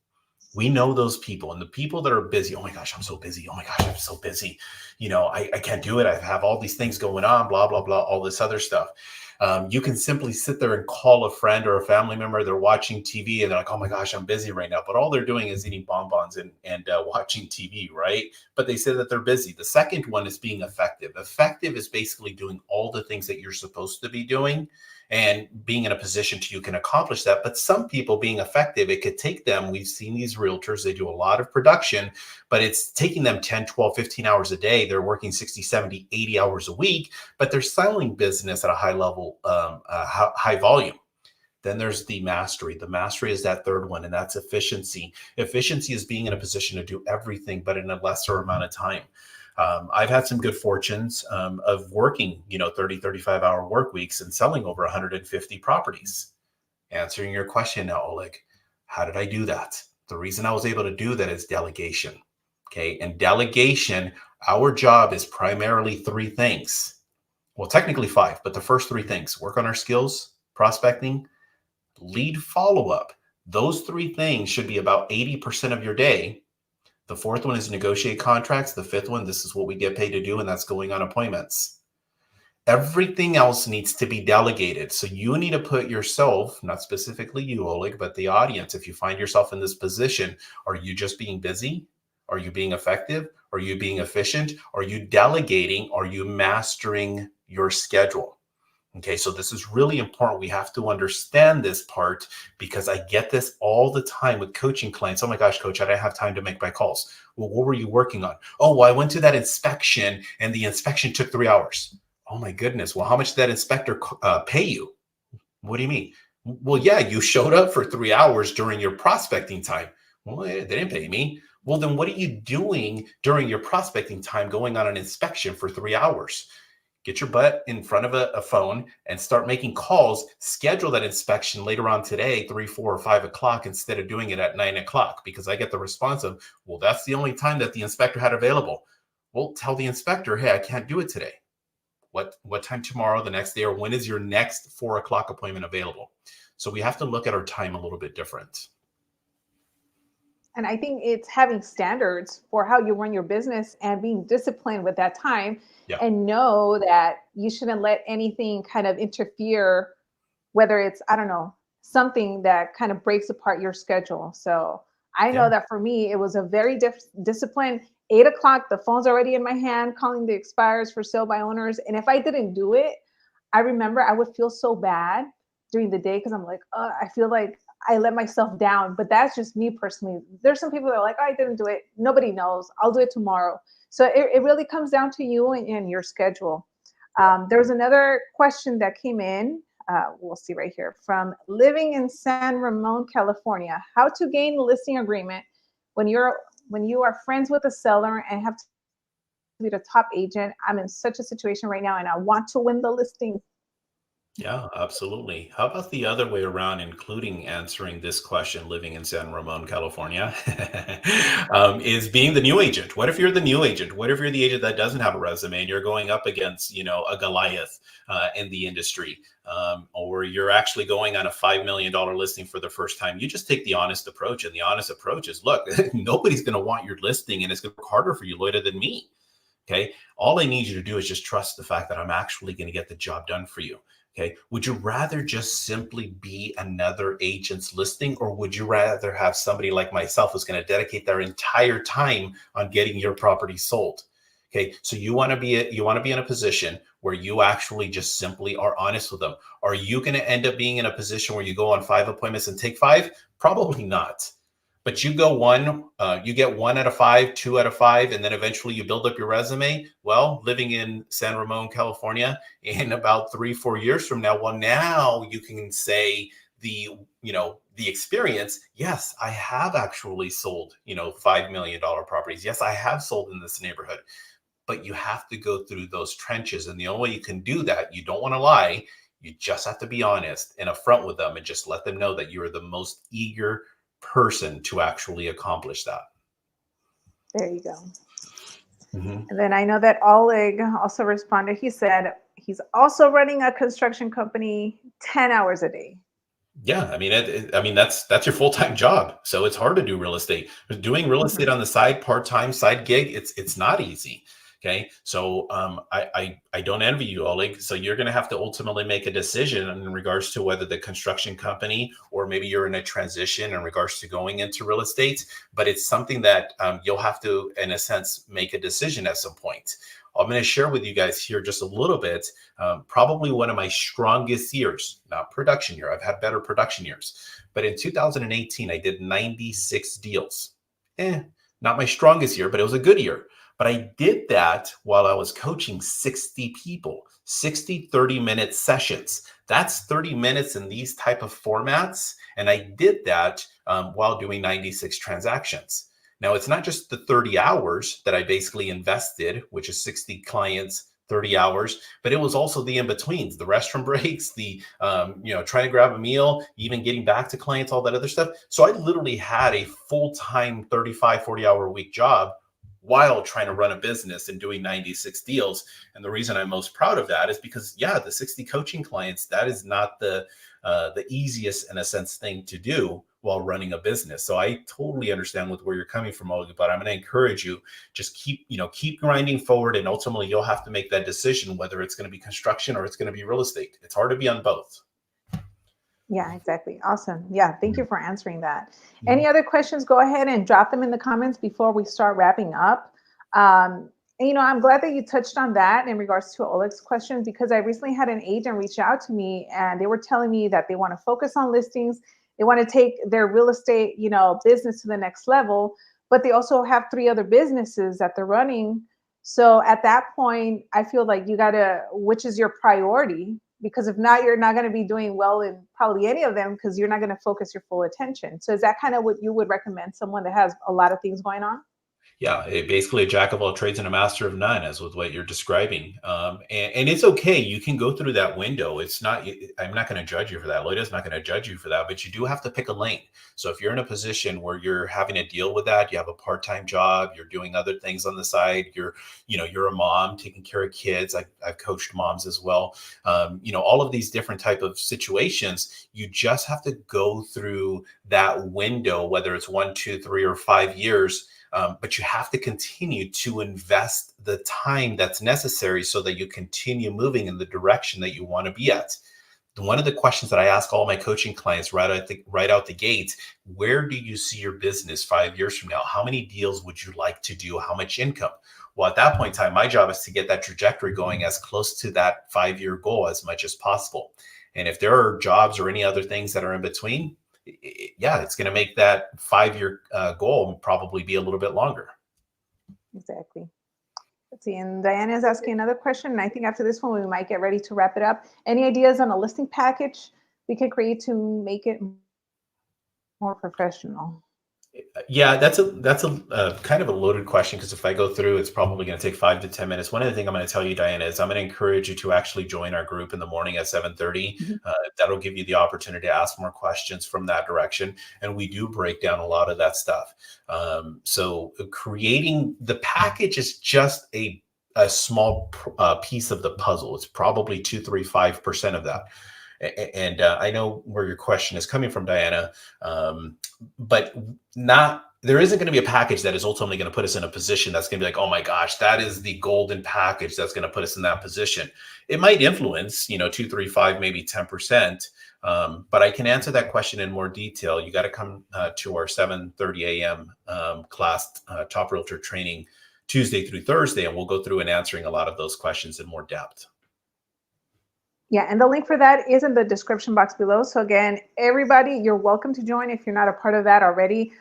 We know those people, and the people that are busy. Oh my gosh, I'm so busy. Oh my gosh, I'm so busy. I can't do it. I have all these things going on, blah, blah, blah, all this other stuff. You can simply sit there and call a friend or a family member. They're watching TV and they're like, oh my gosh, I'm busy right now. But all they're doing is eating bonbons and watching TV, right? But they say that they're busy. The second one is being effective. Effective is basically doing all the things that you're supposed to be doing and being in a position you can accomplish that. But some people being effective, it could take them, we've seen these realtors, they do a lot of production, but it's taking them 10, 12, 15 hours a day. They're working 60, 70, 80 hours a week, but they're selling business at a high level, high volume. Then there's the mastery. The mastery is that third one, and that's efficiency. Efficiency is being in a position to do everything, but in a lesser amount of time. I've had some good fortunes of working, 30, 35-hour work weeks and selling over 150 properties. Answering your question now, Oleg, how did I do that? The reason I was able to do that is delegation. Okay. And delegation, our job is primarily 3 things. Well, technically 5, but the first 3 things: work on our skills, prospecting, lead follow-up. Those 3 things should be about 80% of your day. The 4th one is negotiate contracts. The 5th one, this is what we get paid to do, and that's going on appointments. Everything else needs to be delegated. So you need to put yourself, not specifically you, Oleg, but the audience, if you find yourself in this position, are you just being busy? Are you being effective? Are you being efficient? Are you delegating? Are you mastering your schedule? Okay, so this is really important. We have to understand this part because I get this all the time with coaching clients. Oh my gosh, coach, I didn't have time to make my calls. Well, what were you working on? Oh, well, I went to that inspection and the inspection took 3 hours. Oh my goodness. Well, how much did that inspector pay you? What do you mean? Well, yeah, you showed up for 3 hours during your prospecting time. Well, they didn't pay me. Well, then what are you doing during your prospecting time going on an inspection for 3 hours? Get your butt in front of a phone and start making calls. Schedule that inspection later on today, 3, 4, or 5 o'clock, instead of doing it at 9 o'clock, because I get the response of, well, that's the only time that the inspector had available. Well, tell the inspector, hey, I can't do it today. What time tomorrow, the next day, or when is your next 4 o'clock appointment available? So we have to look at our time a little bit different. And I think it's having standards for how you run your business and being disciplined with that time. Yeah. And know that you shouldn't let anything kind of interfere, whether it's, I don't know, something that kind of breaks apart your schedule. So I know that for me, it was a very disciplined 8 o'clock, the phone's already in my hand, calling the expires for sale by owners. And if I didn't do it, I remember I would feel so bad during the day because I'm like, I feel like I let myself down. But that's just me personally. There's some people that are like, I didn't do it. Nobody knows. I'll do it tomorrow. So it really comes down to you and your schedule. There's another question that came in. We'll see right here from living in San Ramon, California. How to gain a listing agreement when you are friends with a seller and have to be the top agent. I'm in such a situation right now and I want to win the listing. Yeah, absolutely. How about the other way around, including answering this question, living in San Ramon, California, is being the new agent. What if you're the new agent? What if you're the agent that doesn't have a resume and you're going up against, a Goliath in the industry, or you're actually going on a $5 million listing for the first time? You just take the honest approach, and the honest approach is, look, nobody's going to want your listing, and it's going to work harder for you, Loida, than me. Okay. All I need you to do is just trust the fact that I'm actually going to get the job done for you. Okay. Would you rather just simply be another agent's listing, or would you rather have somebody like myself who's going to dedicate their entire time on getting your property sold? Okay. So you want to be in a position where you actually just simply are honest with them. Are you going to end up being in a position where you go on 5 appointments and take 5? Probably not. But you get 1 out of 5, 2 out of 5, and then eventually you build up your resume. Well, living in San Ramon, California, in about 3, 4 years from now, well, now you can say the experience. Yes, I have actually sold, $5 million properties. Yes, I have sold in this neighborhood. But you have to go through those trenches, and the only way you can do that, you don't want to lie. You just have to be honest and upfront with them, and just let them know that you are the most eager person to actually accomplish that. There you go. Mhm. And then I know that Oleg also responded. He said he's also running a construction company 10 hours a day. Yeah, I mean that's your full-time job. So it's hard to do real estate. Doing real estate Mhm. on the side, part-time side gig, it's not easy. Okay. So I don't envy you, Oleg. So you're gonna have to ultimately make a decision in regards to whether the construction company, or maybe you're in a transition in regards to going into real estate. But it's something that you'll have to, in a sense, make a decision at some point. I'm going to share with you guys here just a little bit. Probably one of my strongest years, not production year. I've had better production years, but in 2018, I did 96 deals. Not my strongest year, but it was a good year. But I did that while I was coaching 60 people, 60 30-minute sessions. That's 30 minutes in these type of formats. And I did that while doing 96 transactions. Now, it's not just the 30 hours that I basically invested, which is 60 clients, 30 hours, but it was also the in-betweens, the restroom breaks, the, trying to grab a meal, even getting back to clients, all that other stuff. So I literally had a full-time 35, 40-hour a week job while trying to run a business and doing 96 deals. And the reason I'm most proud of that is because, yeah, the 60 coaching clients, that is not the easiest, in a sense, thing to do while running a business. So I totally understand with where you're coming from, Olga, but I'm going to encourage you, just keep grinding forward. And ultimately you'll have to make that decision, whether it's going to be construction or it's going to be real estate. It's hard to be on both. Yeah, exactly. Awesome. Yeah, thank you for answering that. Mhm. Any other questions? Go ahead and drop them in the comments before we start wrapping up. I'm glad that you touched on that in regards to Oleg's question, because I recently had an agent reach out to me and they were telling me that they want to focus on listings. They want to take their real estate, business to the next level, but they also have 3 other businesses that they're running. So at that point, I feel like you got to, which is your priority? Because if not, you're not going to be doing well in probably any of them, because you're not going to focus your full attention. So is that kind of what you would recommend someone that has a lot of things going on? Yeah, basically a jack of all trades and a master of none, as with what you're describing. And it's okay. You can go through that window. It's not, I'm not going to judge you for that. Loida's not going to judge you for that, but you do have to pick a lane. So if you're in a position where you're having to deal with that, you have a part-time job, you're doing other things on the side, you're a mom taking care of kids. I've coached moms as well. All of these different type of situations, you just have to go through that window, whether it's 1, 2, 3, or 5 years. But you have to continue to invest the time that's necessary so that you continue moving in the direction that you want to be at. One of the questions that I ask all my coaching clients right out the gate: where do you see your business 5 years from now? How many deals would you like to do? How much income? Well, at that point in time, my job is to get that trajectory going as close to that 5-year goal as much as possible. And if there are jobs or any other things that are in between, yeah, it's going to make that 5-year goal probably be a little bit longer. Exactly. Let's see. And Diana is asking another question. And I think after this one, we might get ready to wrap it up. Any ideas on a listing package we could create to make it more professional? Yeah, that's a kind of a loaded question, because if I go through, it's probably going to take 5 to 10 minutes. One of the things I'm going to tell you, Diana, is I'm going to encourage you to actually join our group in the morning at 7:30. Mhm. That'll give you the opportunity to ask more questions from that direction, and we do break down a lot of that stuff. So creating the package is just a small piece of the puzzle. It's probably 2, 3, 5% of that. And I know where your question is coming from, Diana, but not there isn't going to be a package that is ultimately going to put us in a position that's going to be like, oh my gosh, that is the golden package that's going to put us in that position. It might influence, 2, 3, 5, maybe 10%. But I can answer that question in more detail. You got to come to our 7:30 a.m. Class, Top Realtor training, Tuesday through Thursday, and we'll go through and answering a lot of those questions in more depth. Yeah, and the link for that is in the description box below. So again, everybody, you're welcome to join if you're not a part of that already.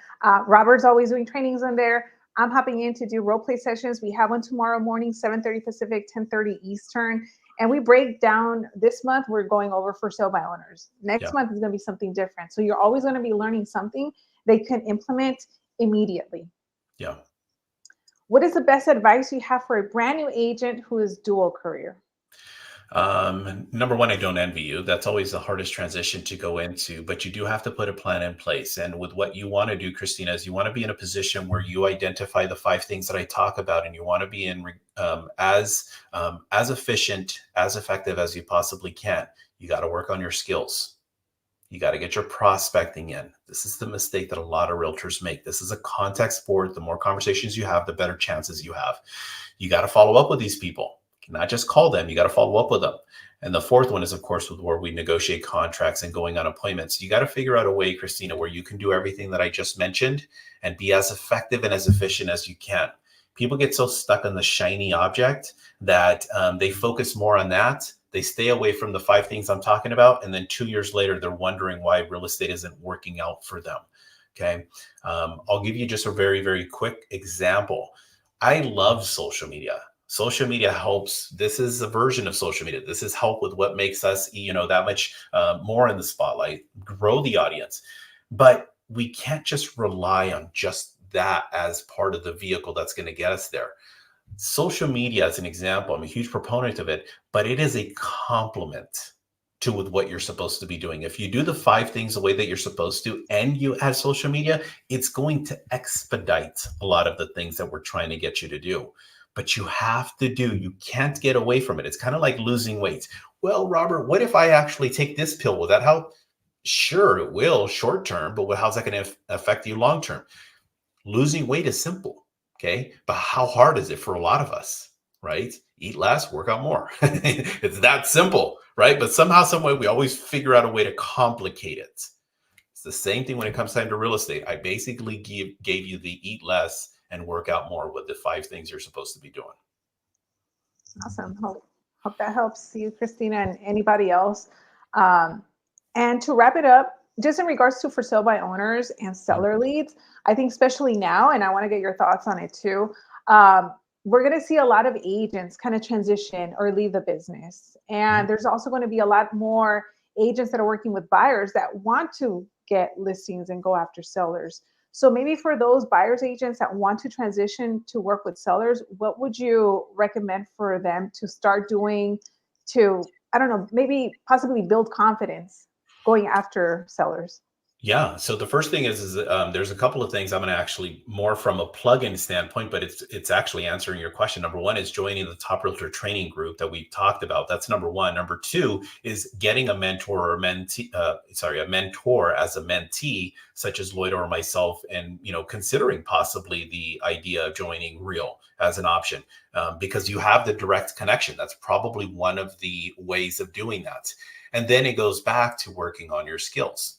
Robert's always doing trainings in there. I'm hopping in to do role play sessions. We have one tomorrow morning, 7:30 Pacific, 10:30 Eastern. And we break down this month, we're going over for sale by owners. Next month is going to be something different. So you're always going to be learning something they can implement immediately. Yeah. What is the best advice you have for a brand new agent who is dual career? Number one, I don't envy you. That's always the hardest transition to go into, but you do have to put a plan in place. And with what you want to do, Christina, is you want to be in a position where you identify the 5 things that I talk about, and you want to be in as efficient, as effective as you possibly can. You got to work on your skills. You got to get your prospecting in. This is the mistake that a lot of realtors make. This is a contact sport. The more conversations you have, the better chances you have. You got to follow up with these people. Not just call them, you got to follow up with them. And the fourth one is, of course, with where we negotiate contracts and going on appointments. You got to figure out a way, Christina, where you can do everything that I just mentioned and be as effective and as efficient as you can. People get so stuck on the shiny object that they focus more on that. They stay away from the 5 things I'm talking about. And then 2 years later, they're wondering why real estate isn't working out for them. Okay. I'll give you just a very, very quick example. I love social media. Social media helps. This is a version of social media. This is help with what makes us, that much more in the spotlight, grow the audience. But we can't just rely on just that as part of the vehicle that's going to get us there. Social media, as an example, I'm a huge proponent of it, but it is a complement to with what you're supposed to be doing. If you do the 5 things the way that you're supposed to, and you add social media, it's going to expedite a lot of the things that we're trying to get you to do. But you can't get away from it. It's kind of like losing weight. Well, Robert, what if I actually take this pill? Will that help? Sure, it will short term, but how's that going to affect you long term? Losing weight is simple. Okay. But how hard is it for a lot of us, right? Eat less, work out more. It's that simple, right? But somehow, some way, we always figure out a way to complicate it. It's the same thing when it comes time to real estate. I basically gave you the eat less and work out more with the 5 things you're supposed to be doing. Awesome. Hope that helps you, Christina, and anybody else. And to wrap it up, just in regards to for sale by owners and seller leads, I think especially now, and I want to get your thoughts on it too, we're going to see a lot of agents kind of transition or leave the business. And there's also going to be a lot more agents that are working with buyers that want to get listings and go after sellers. So maybe for those buyers agents that want to transition to work with sellers, what would you recommend for them to start doing to, I don't know, maybe possibly build confidence going after sellers? Yeah. So the first thing is there's a couple of things I'm going to actually more from a plug-in standpoint, but it's actually answering your question. Number one is joining the Top Realtor training group that we've talked about. That's number one. Number two is getting a mentor or mentee, a mentor as a mentee, such as Loida or myself, and considering possibly the idea of joining Real as an option because you have the direct connection. That's probably one of the ways of doing that. And then it goes back to working on your skills,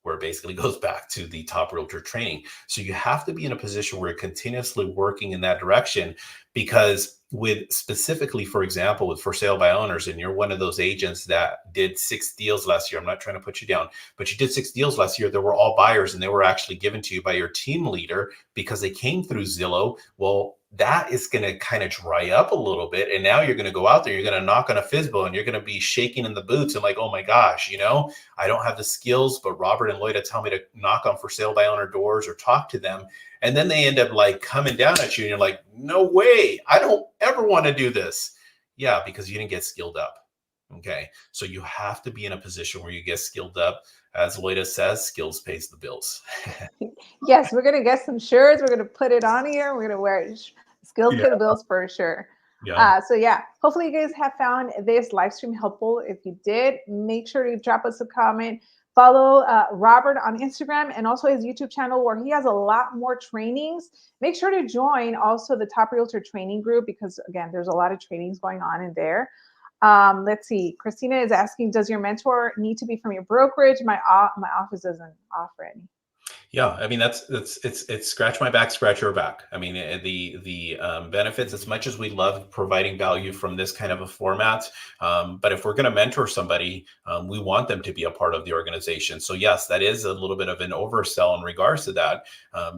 where it basically goes back to the Top Realtor training. So you have to be in a position where you're continuously working in that direction, because with specifically, for example, with for sale by owners, and you're one of those agents that did 6 deals last year. I'm not trying to put you down, but you did 6 deals last year. They were all buyers, and they were actually given to you by your team leader because they came through Zillow. Well, that is going to kind of dry up a little bit. And now you're going to go out there, you're going to knock on a FSBO, and you're going to be shaking in the boots and like, oh my gosh, I don't have the skills, but Robert and Loida tell me to knock on for sale by owner doors or talk to them. And then they end up like coming down at you and you're like, no way, I don't ever want to do this. Yeah, because you didn't get skilled up. Okay. So you have to be in a position where you get skilled up. As Loida says, skills pays the bills. Yes, we're going to get some shirts. We're going to put it on here. We're going to wear it. Skills pay the bills for sure. Yeah. So yeah, hopefully you guys have found this live stream helpful. If you did, make sure to drop us a comment. Follow Robert on Instagram and also his YouTube channel where he has a lot more trainings. Make sure to join also the Top Realtor training group because again, there's a lot of trainings going on in there. Let's see. Christina is asking, does your mentor need to be from your brokerage? My office doesn't offer any. Yeah, I mean it's scratch my back, scratch your back. I mean the benefits, as much as we love providing value from this kind of a format, but if we're going to mentor somebody, we want them to be a part of the organization. So yes, that is a little bit of an oversell in regards to that,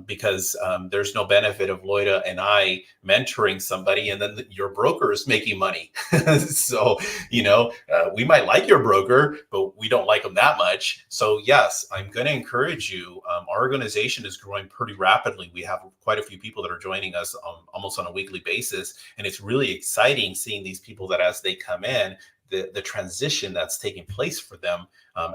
because there's no benefit of Loida and I mentoring somebody and then your broker is making money. So we might like your broker, but we don't like them that much. So yes, I'm going to encourage you. Our organization is growing pretty rapidly. We have quite a few people that are joining us almost on a weekly basis. And it's really exciting seeing these people that as they come in, the transition that's taking place for them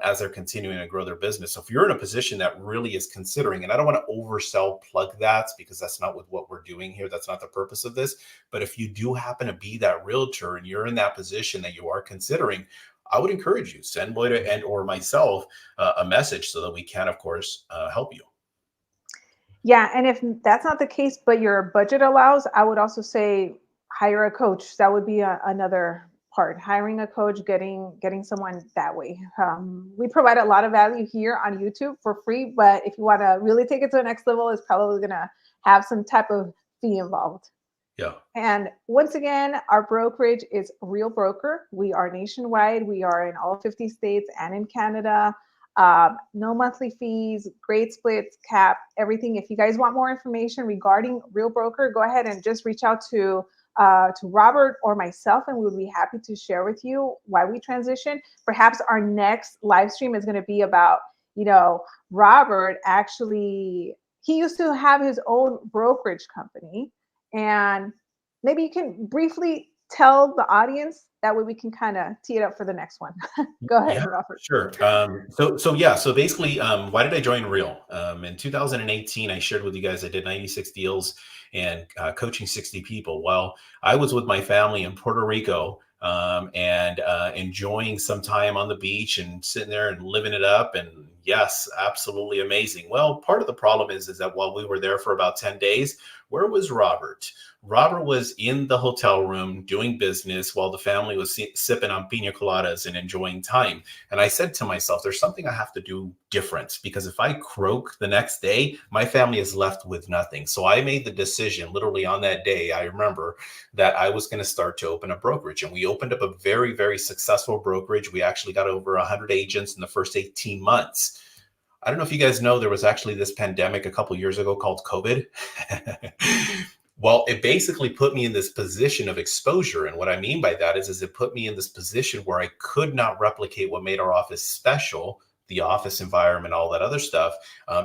as they're continuing to grow their business. So if you're in a position that really is considering, and I don't want to oversell plug that because that's not what we're doing here. That's not the purpose of this. But if you do happen to be that realtor and you're in that position that you are considering, I would encourage you, send Loida and or myself a message so that we can, of course, help you. Yeah, and if that's not the case, but your budget allows, I would also say hire a coach. That would be another part. Hiring a coach, getting someone that way. We provide a lot of value here on YouTube for free, but if you want to really take it to the next level, it's probably going to have some type of fee involved. Yeah. And once again, our brokerage is Real Broker. We are nationwide. We are in all 50 states and in Canada. No monthly fees, great splits, cap, everything. If you guys want more information regarding Real Broker, go ahead and just reach out to Robert or myself, and we would be happy to share with you why we transitioned. Perhaps our next live stream is going to be about, Robert actually, he used to have his own brokerage company. And maybe you can briefly tell the audience, that way we can kind of tee it up for the next one. Go ahead, Robert. Sure. So basically, why did I join Real? In 2018, I shared with you guys I did 96 deals and coaching 60 people. Well, I was with my family in Puerto Rico and enjoying some time on the beach and sitting there and living it up. And yes, absolutely amazing. Well, part of the problem is that while we were there for about 10 days, where was Robert? Robert was in the hotel room doing business while the family was sipping on pina coladas and enjoying time. And I said to myself, there's something I have to do different, because if I croak the next day, my family is left with nothing. So I made the decision literally on that day. I remember that I was going to start to open a brokerage, and we opened up a very, very successful brokerage. We actually got over 100 agents in the first 18 months. I don't know if you guys know, there was actually this pandemic a couple of years ago called COVID. Well, it basically put me in this position of exposure. And what I mean by that is it put me in this position where I could not replicate what made our office special, the office environment, all that other stuff,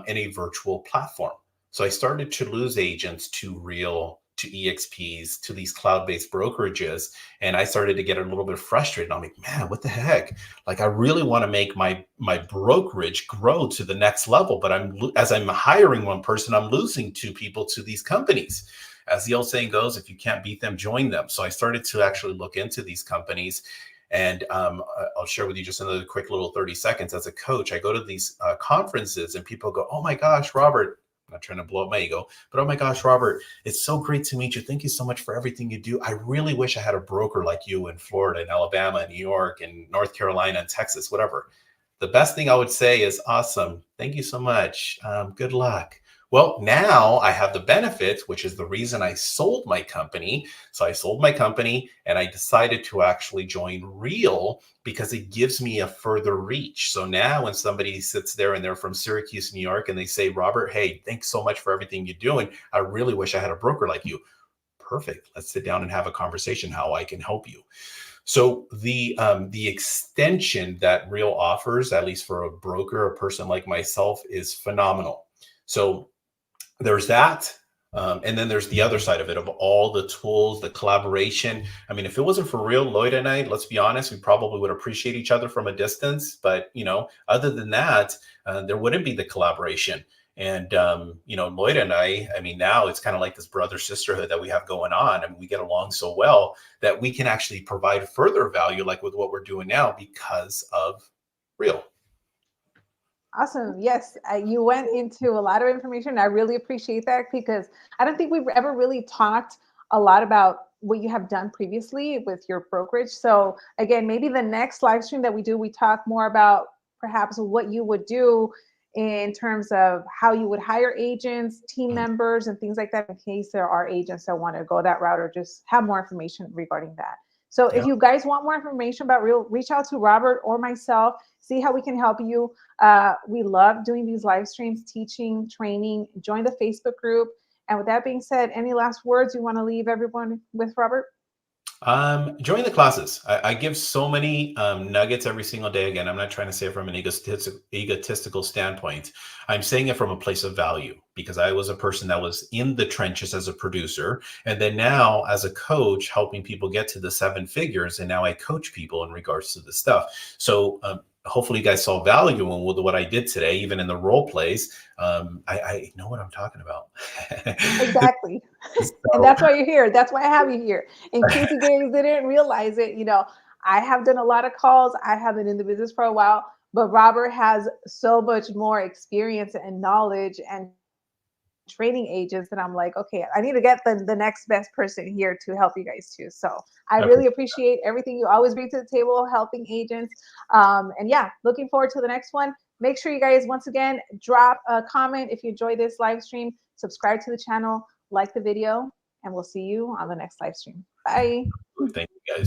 in a virtual platform. So I started to lose agents to Real, to EXPs, to these cloud-based brokerages. And I started to get a little bit frustrated. I'm like, man, what the heck? Like, I really want to make my brokerage grow to the next level. But as I'm hiring one person, I'm losing 2 people to these companies. As the old saying goes, if you can't beat them, join them. So I started to actually look into these companies. And I'll share with you just another quick little 30 seconds. As a coach, I go to these conferences and people go, oh my gosh, Robert, I'm not trying to blow up my ego, but oh my gosh, Robert, it's so great to meet you. Thank you so much for everything you do. I really wish I had a broker like you in Florida and Alabama and New York and North Carolina and Texas, whatever. The best thing I would say is, awesome. Thank you so much. Good luck. Well, now I have the benefits, which is the reason I sold my company. So I sold my company and I decided to actually join Real because it gives me a further reach. So now when somebody sits there and they're from Syracuse, New York, and they say, Robert, hey, thanks so much for everything you're doing. I really wish I had a broker like you. Perfect. Let's sit down and have a conversation how I can help you. So the extension that Real offers, at least for a broker, a person like myself, is phenomenal. So there's that. And then there's the other side of it, of all the tools, the collaboration. I mean, if it wasn't for Real, Loida and I, let's be honest, we probably would appreciate each other from a distance. But, other than that, there wouldn't be the collaboration. And, Loida and I mean, now it's kind of like this brother sisterhood that we have going on. I mean, we get along so well that we can actually provide further value, like with what we're doing now, because of Real. Awesome. Yes, you went into a lot of information. I really appreciate that because I don't think we've ever really talked a lot about what you have done previously with your brokerage. So again, maybe the next live stream that we do, we talk more about perhaps what you would do in terms of how you would hire agents, team members, and things like that in case there are agents that want to go that route or just have more information regarding that. So if you guys want more information about Real, reach out to Robert or myself, see how we can help you. We love doing these live streams, teaching, training. Join the Facebook group. And with that being said, any last words you want to leave everyone with, Robert? Join the classes. I give so many nuggets every single day. Again, I'm not trying to say it from an egotistical standpoint. I'm saying it from a place of value because I was a person that was in the trenches as a producer. And then now as a coach, helping people get to the 7 figures. And now I coach people in regards to this stuff. So hopefully you guys saw value in what I did today, even in the role plays. I know what I'm talking about. Exactly. So, And that's why you're here. That's why I have you here. In case you guys didn't realize it, I have done a lot of calls. I have been in the business for a while, but Robert has so much more experience and knowledge and training agents. And I'm like, okay, I need to get the next best person here to help you guys too. So I really appreciate everything you always bring to the table, helping agents. And yeah, looking forward to the next one. Make sure you guys, once again, drop a comment if you enjoy this live stream, subscribe to the channel, like the video, and we'll see you on the next live stream. Bye. thank you guys.